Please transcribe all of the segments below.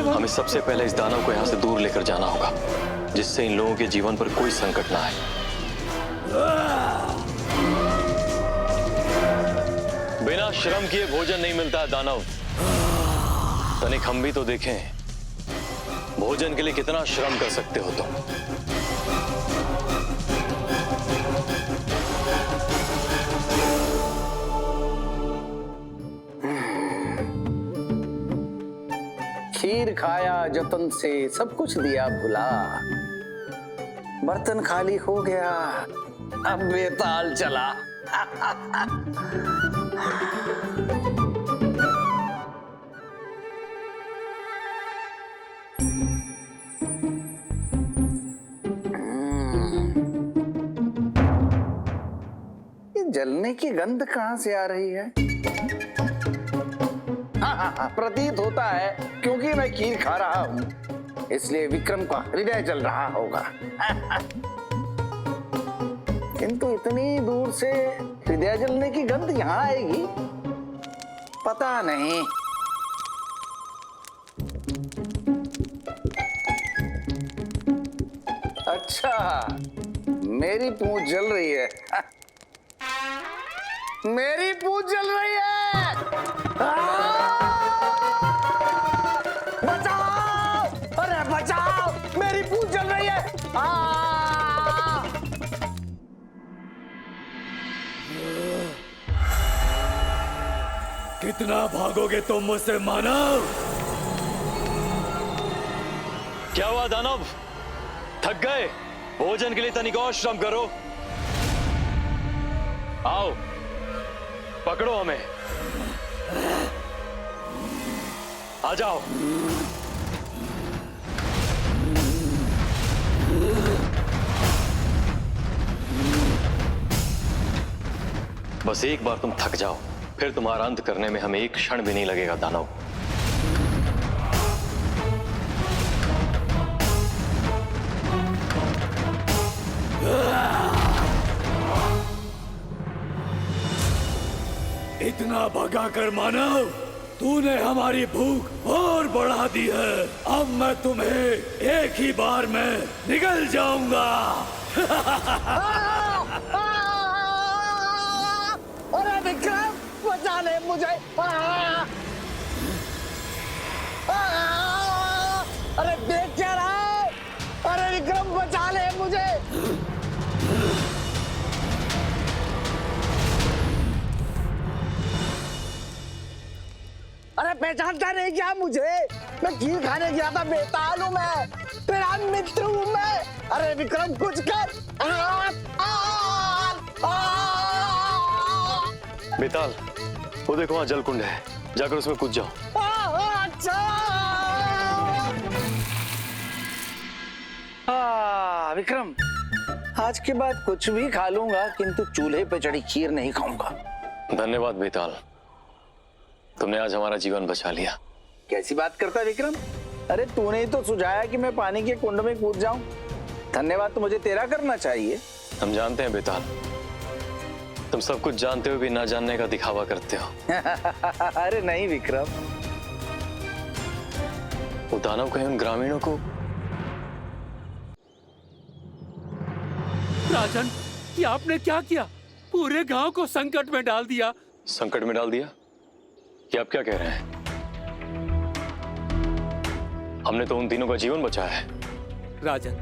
हमें सबसे पहले इस दानव को यहां से दूर लेकर जाना होगा, जिससे इन लोगों के जीवन पर कोई संकट ना आए। बिना श्रम किए भोजन नहीं मिलता है दानव। तनिक हम भी तो देखें, भोजन के लिए कितना श्रम कर सकते हो तुम। खीर खाया जतन से, सब कुछ दिया भुला, बर्तन खाली हो गया, अब बेताल चला। ये जलने की गंध कहां से आ रही है? हाँ, प्रतीत होता है क्योंकि मैं खीर खा रहा हूं, इसलिए विक्रम का हृदय जल रहा होगा। किंतु इतनी दूर से हृदय जलने की गंध यहां आएगी, पता नहीं। अच्छा, मेरी पूंछ जल रही है। मेरी पूंछ जल रही है। बचाओ! अरे बचाओ! मेरी पूंछ जल रही है। कितना भागोगे तुम मुझसे मानव? क्या हुआ दानव? थक गए? भोजन के लिए तनिक और श्रम करो। आओ, पकड़ो हमें। आ जाओ। बस एक बार तुम थक जाओ, फिर तुम्हारा अंत करने में हमें एक क्षण भी नहीं लगेगा दानव। इतना भगाकर मानव, तूने हमारी भूख और बढ़ा दी है। अब मैं तुम्हें एक ही बार में निगल जाऊंगा। अरे विक्रम, बचा ले मुझे। अरे देख क्या रहा है? अरे विक्रम, बचा ले मुझे। अरे पहचानता नहीं क्या मुझे? मैं खीर खाने गया था, बेताल हूँ मैं, तेरा मित्र हूँ मैं। अरे विक्रम, कुछ कर। बेताल, वो देखो वहां जलकुंड है, जाकर उसमें कूद जाओ। अच्छा। विक्रम, आज के बाद कुछ भी खा लूंगा, किंतु चूल्हे पे चढ़ी खीर नहीं खाऊंगा। धन्यवाद बेताल, तुमने आज हमारा जीवन बचा लिया। कैसी बात करता है विक्रम? अरे तूने ही तो सुझाया कि मैं पानी के कुंड में कूद जाऊं। धन्यवाद तो मुझे तेरा करना चाहिए। हम जानते हैं बेताल, तुम सब कुछ जानते हो भी ना जानने का दिखावा करते हो। अरे नहीं विक्रम। वो दानव कहीं उन ग्रामीणों को। राजन, ये आपने क्या किया? पूरे गांव को संकट में डाल दिया। संकट में डाल दिया? ये आप क्या कह रहे हैं? हमने तो उन तीनों का जीवन बचाया है। राजन,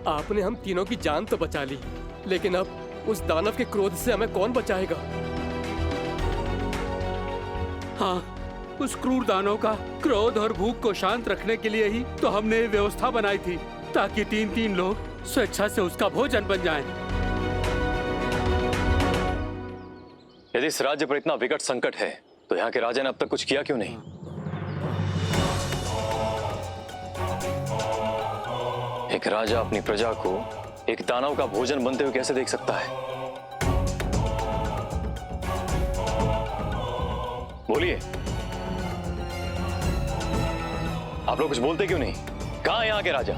आपने हम तीनों की जान तो बचा ली, लेकिन अब उस दानव के क्रोध से हमें कौन बचाएगा? हाँ, उस क्रूर दानव का क्रोध और भूख को शांत रखने के लिए ही तो हमने ये व्यवस्था बनाई थी, ताकि तीन लोग स्वेच्छा से उसका भोजन बन जाएं। यदि इस राज्य पर इतना विकट संकट है, तो यहाँ के राजा ने अब तक कुछ किया क्यों नहीं? एक राजा अपनी प्रजा को एक दानव का भोजन बनते हुए कैसे देख सकता है? बोलिए, आप लोग कुछ बोलते क्यों नहीं? कहां है यहाँ के राजा?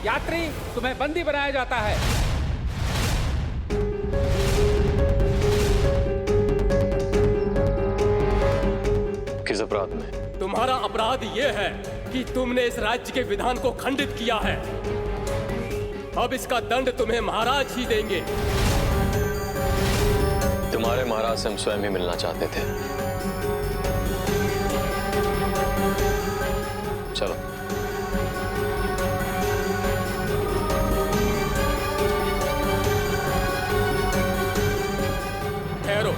यात्री, तुम्हें बंदी बनाया जाता है। किस अपराध में? तुम्हारा अपराध ये है कि तुमने इस राज्य के विधान को खंडित किया है। अब इसका दंड तुम्हें महाराज ही देंगे। तुम्हारे महाराज से हम स्वयं ही मिलना चाहते थे। चलो। ठहरो,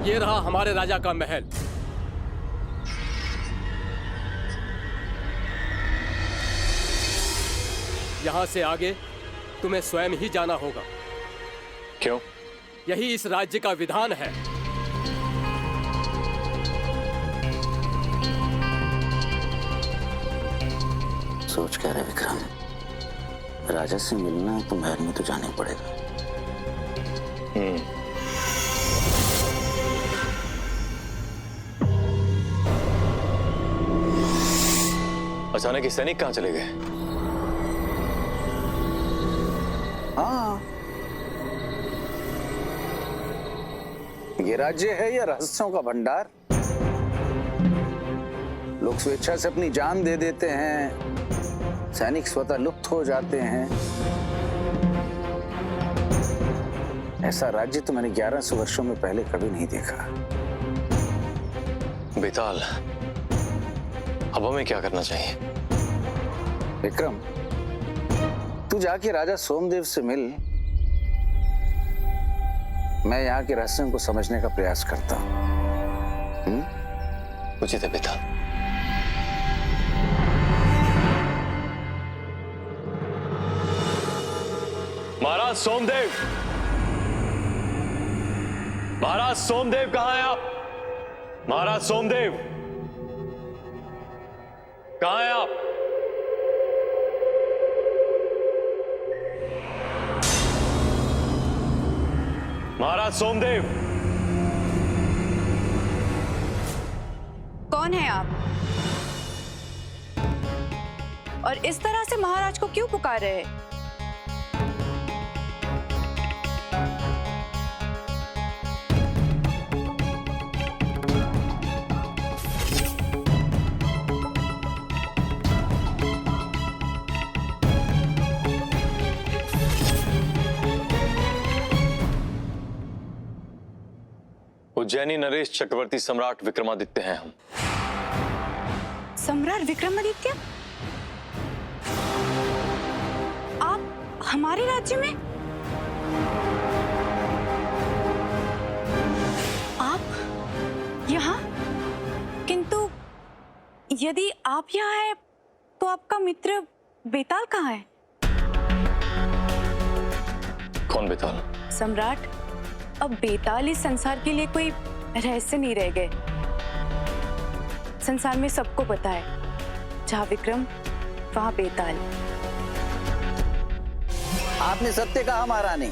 ये रहा हमारे राजा का महल। यहां से आगे तुम्हें स्वयं ही जाना होगा। क्यों? यही इस राज्य का विधान है। सोच क्या रहे विक्रम? राजा से मिलना है तो महल में तो जाना ही पड़ेगा। अचानक ये सैनिक कहाँ चले गए? हाँ, ये राज्य है या रहस्यों का भंडार? लोग स्वेच्छा से अपनी जान दे देते हैं, सैनिक स्वतः लुप्त हो जाते हैं। ऐसा राज्य तो मैंने 1100 वर्षों में पहले कभी नहीं देखा। बेताल, अब हमें क्या करना चाहिए? विक्रम, तू जाके राजा सोमदेव से मिल। मैं यहाँ के रहस्यों को समझने का प्रयास करता हूँ। उचित है बेताल। महाराज सोमदेव, महाराज सोमदेव कहाँ हैं आप? महाराज सोमदेव कहाँ हैं आप? महाराज सोमदेव। कौन है आप? और इस तरह से महाराज को क्यों पुकार रहे हैं? उज्जैनी नरेश चक्रवर्ती सम्राट विक्रमादित्य हैं हम। सम्राट विक्रमादित्य? आप हमारे राज्य में? आप यहाँ? किंतु यदि आप यहाँ हैं, तो आपका मित्र बेताल कहाँ है? कौन बेताल? सम्राट, अब बेताल इस संसार के लिए कोई रहस्य नहीं रह गए। संसार में सबको पता है, जहाँ विक्रम वहाँ बेताल। आपने सत्य कहा महारानी।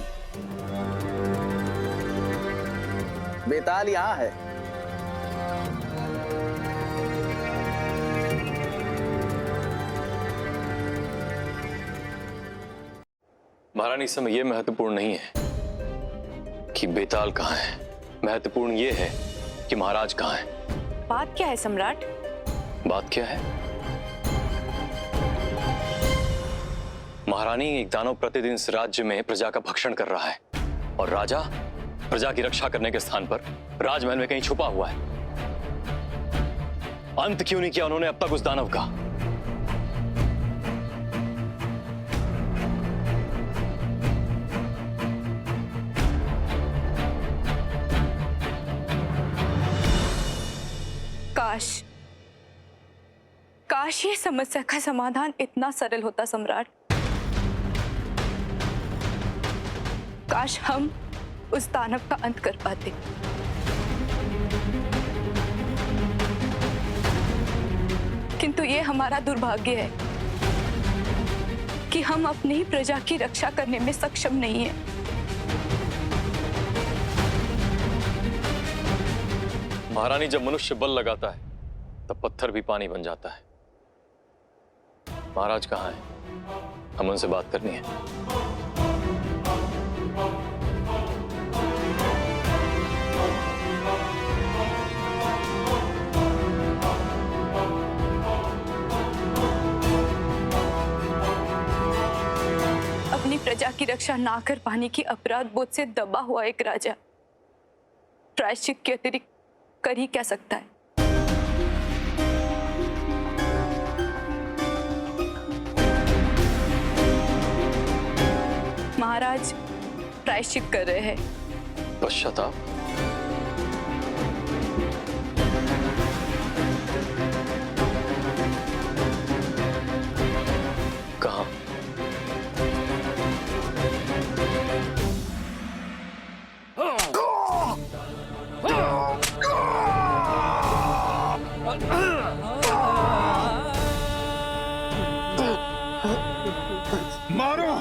बेताल यहाँ है। महारानी, इस समय यह महत्वपूर्ण नहीं है कि बेताल कहाँ है। महत्वपूर्ण यह है कि महाराज कहाँ है। बात क्या है सम्राट? बात क्या है? महारानी, एक दानव प्रतिदिन इस राज्य में प्रजा का भक्षण कर रहा है और राजा प्रजा की रक्षा करने के स्थान पर राजमहल में कहीं छुपा हुआ है। अंत क्यों नहीं किया उन्होंने अब तक उस दानव का? काश ये समस्या का समाधान इतना सरल होता सम्राट। काश हम उस दानव का अंत कर पाते। किंतु ये हमारा दुर्भाग्य है कि हम अपनी ही प्रजा की रक्षा करने में सक्षम नहीं हैं। महारानी, जब मनुष्य बल लगाता है तब पत्थर भी पानी बन जाता है। महाराज कहाँ हैं? हम उनसे बात करनी है। अपनी प्रजा की रक्षा ना कर पाने की अपराध बोध से दबा हुआ एक राजा प्रायश्चित के अतिरिक्त कर ही क्या सकता है? महाराज प्रायश्चित कर रहे हैं। पश्चाताप? कहाँ? मारो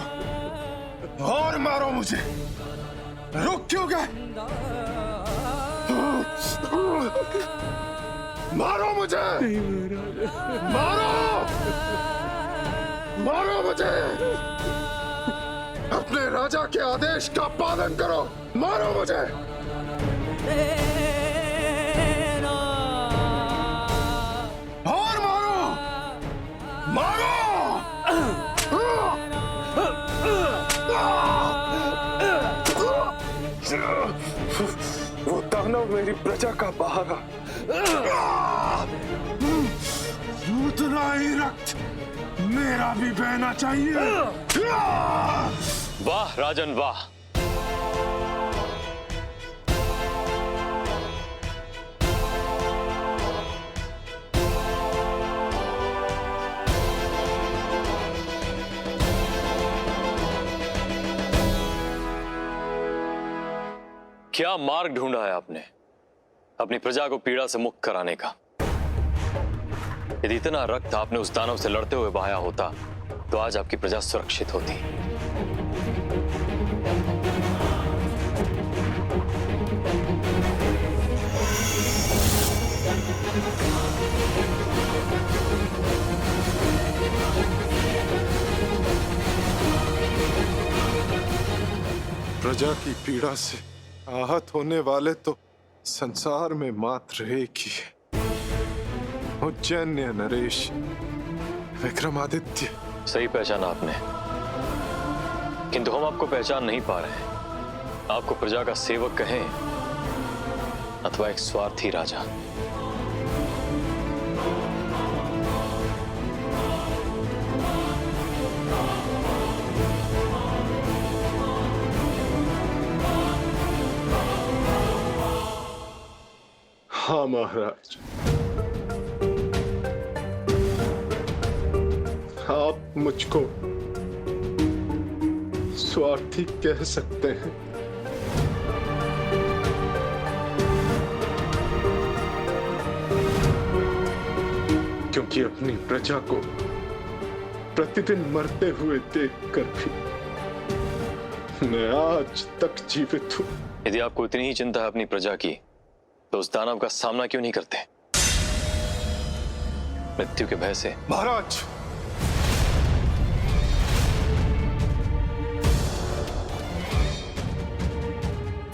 और मारो मुझे, रुक क्यों गए? मारो मुझे, मारो, मारो मुझे, अपने राजा के आदेश का पालन करो, मारो मुझे। और मारो, मारो। वो दानव मेरी प्रजा का बहारा, उतना ही रक्त मेरा भी बहना चाहिए। वाह राजन वाह! क्या मार्ग ढूंढा है आपने अपनी प्रजा को पीड़ा से मुक्त कराने का? यदि इतना रक्त आपने उस दानव से लड़ते हुए बहाया होता तो आज आपकी प्रजा सुरक्षित होती। प्रजा की पीड़ा से आहत होने वाले तो संसार में मात्र एक ही है, उज्जैन्य नरेश विक्रमादित्य। सही पहचाना आपने, किंतु हम आपको पहचान नहीं पा रहे। आपको प्रजा का सेवक कहें अथवा एक स्वार्थी राजा। हाँ महाराज, आप मुझको स्वार्थी कह सकते हैं, क्योंकि अपनी प्रजा को प्रतिदिन मरते हुए देखकर भी मैं आज तक जीवित हूं। यदि आपको इतनी ही चिंता है अपनी प्रजा की तो उस दानव का सामना क्यों नहीं करते? मृत्यु के भय से। महाराज,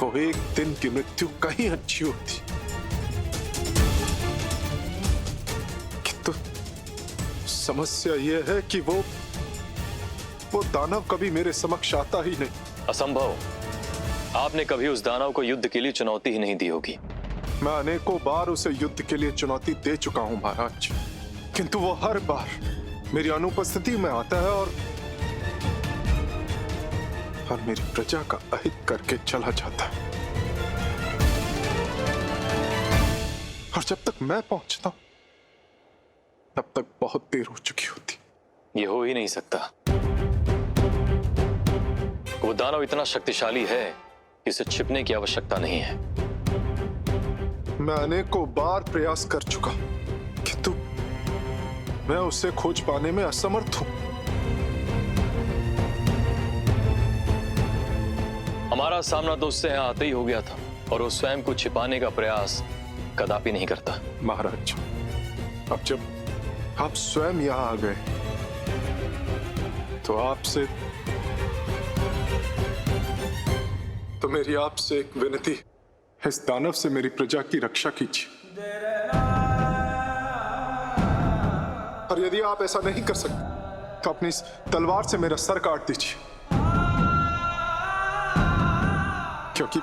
वो एक दिन की मृत्यु कहीं अच्छी होती, किंतु समस्या यह है कि वो दानव कभी मेरे समक्ष आता ही नहीं। असंभव। आपने कभी उस दानव को युद्ध के लिए चुनौती ही नहीं दी होगी। मैं अनेकों बार उसे युद्ध के लिए चुनौती दे चुका हूं महाराज, किंतु वो हर बार मेरी अनुपस्थिति में आता है और मेरी प्रजा का अहित करके चला जाता है। और जब तक मैं पहुंचता हूं तब तक बहुत देर हो चुकी होती। ये हो ही नहीं सकता। वो दानव इतना शक्तिशाली है कि उसे छिपने की आवश्यकता नहीं है। मैं अनेकों बार प्रयास कर चुका, किंतु मैं उसे खोज पाने में असमर्थ हूं। हमारा सामना तो उससे यहाँ आते ही हो गया था और वो स्वयं को छिपाने का प्रयास कदापि नहीं करता। महाराज, अब जब आप स्वयं यहाँ आ गए तो मेरी आपसे एक विनती, इस दानव से मेरी प्रजा की रक्षा कीजिए। और यदि आप ऐसा नहीं कर सकते तो अपनी इस तलवार से मेरा सर काट दीजिए, क्योंकि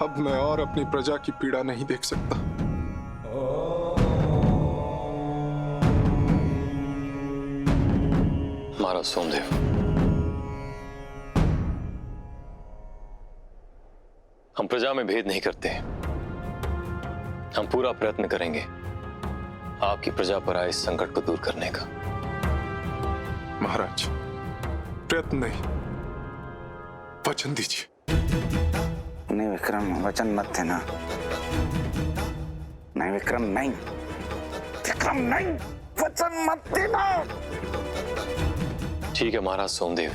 अब मैं और अपनी प्रजा की पीड़ा नहीं देख सकता। महाराज सोमदेव, हम प्रजा में भेद नहीं करते। हम पूरा प्रयत्न करेंगे आपकी प्रजा पर आए इस संकट को दूर करने का। महाराज, प्रयत्न नहीं, वचन दीजिए। नहीं विक्रम, वचन मत देना। नहीं विक्रम, नहीं विक्रम, नहीं, वचन मत देना। ठीक है महाराज सोमदेव,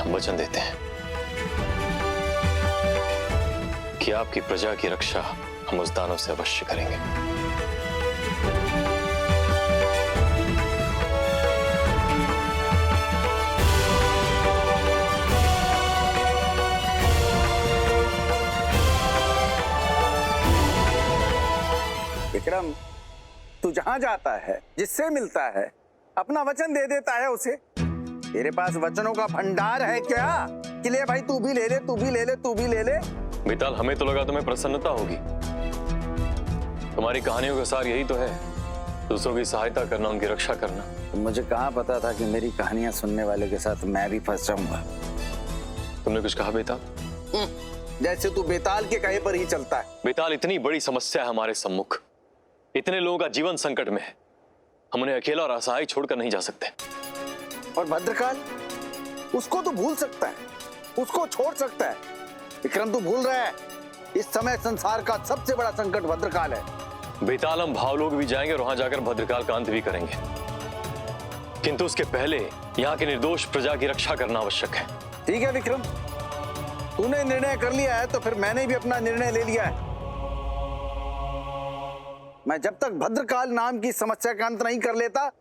हम वचन देते हैं कि आपकी प्रजा की रक्षा हम उस दानव से अवश्य करेंगे। विक्रम, तू जहां जाता है, जिससे मिलता है, अपना वचन दे देता है उसे। तेरे पास वचनों का भंडार है क्या कि ले भाई तू भी ले ले, तू भी ले ले, तू भी ले ले। बेताल, हमें तो लगा तुम्हें प्रसन्नता होगी। तुम्हारी कहानियों का सार यही तो है, दूसरों की सहायता करना, उनकी रक्षा करना। तो मुझे कहाँ पता था कि मेरी कहानियां सुनने वाले के साथ मैं भी फंस जाऊंगा। तुमने कुछ कहा बेताल? जैसे तू बेताल के कहे पर ही चलता है। बेताल, इतनी बड़ी समस्या है हमारे सम्मुख, इतने लोगों का जीवन संकट में है, हम उन्हें अकेला और असहाय छोड़कर नहीं जा सकते। और भद्रकाल, उसको तो भूल सकता है, उसको छोड़ सकता है। विक्रम, तू भूल रहा है, इस समय संसार का सबसे बड़ा संकट भद्रकाल है। बेताल, हम भावलोक भी जाएंगे और वहां जाकर भद्रकाल का अंत भी करेंगे, किंतु उसके पहले यहाँ के निर्दोष प्रजा की रक्षा करना आवश्यक है। ठीक है विक्रम, तूने निर्णय कर लिया है तो फिर मैंने भी अपना निर्णय ले लिया है। मैं जब तक भद्रकाल नाम की समस्या का अंत नहीं कर लेता,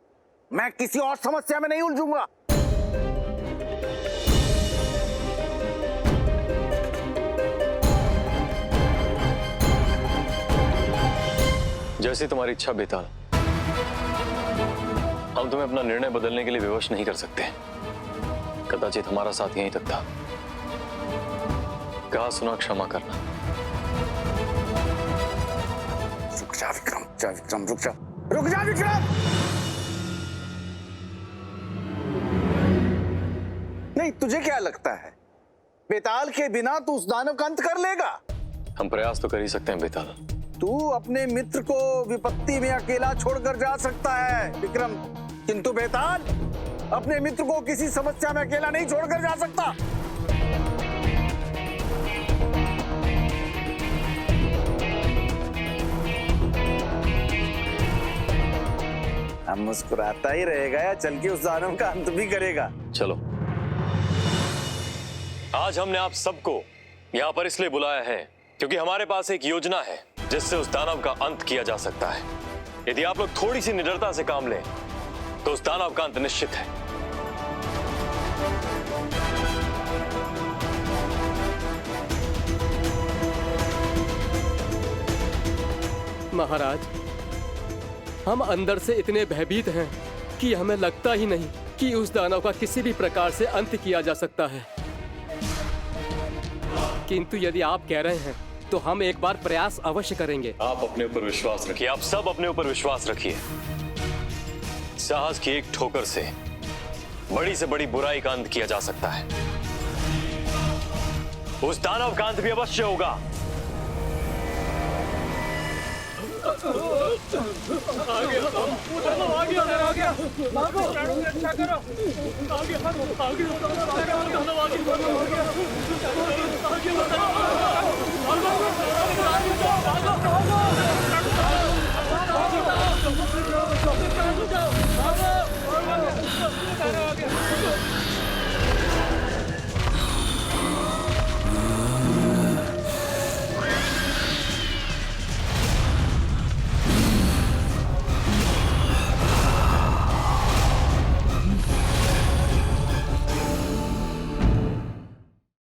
मैं किसी और समस्या में नहीं उलझूंगा। जैसी तुम्हारी इच्छा बेताल, हम तुम्हें अपना निर्णय बदलने के लिए विवश नहीं कर सकते। कदाचित हमारा साथ यहीं तक था। कहा सुना क्षमा करना। रुक जा विक्रम, जा विक्रम, रुक जा, रुक जा विक्रम। नहीं, तुझे क्या लगता है बेताल के बिना तू उस दानव का अंत कर लेगा? हम प्रयास तो कर ही सकते हैं बेताल। तू अपने मित्र को विपत्ति में अकेला छोड़कर जा सकता है विक्रम, किंतु बेताल अपने मित्र को किसी समस्या में अकेला नहीं छोड़कर जा सकता। अब मुस्कुराता ही रहेगा या चल के उस दानव का अंत भी करेगा? चलो, आज हमने आप सबको यहाँ पर इसलिए बुलाया है क्योंकि हमारे पास एक योजना है जिससे उस दानव का अंत किया जा सकता है। यदि आप लोग थोड़ी सी निडरता से काम लें तो उस दानव का अंत निश्चित है। महाराज, हम अंदर से इतने भयभीत हैं कि हमें लगता ही नहीं कि उस दानव का किसी भी प्रकार से अंत किया जा सकता है। किंतु यदि आप कह रहे हैं तो हम एक बार प्रयास अवश्य करेंगे। आप अपने ऊपर विश्वास रखिए, आप सब अपने ऊपर विश्वास रखिए। साहस की एक ठोकर से बड़ी से बड़ी बुराई का अंत किया जा सकता है। उस दानव का अंत भी अवश्य होगा। आगे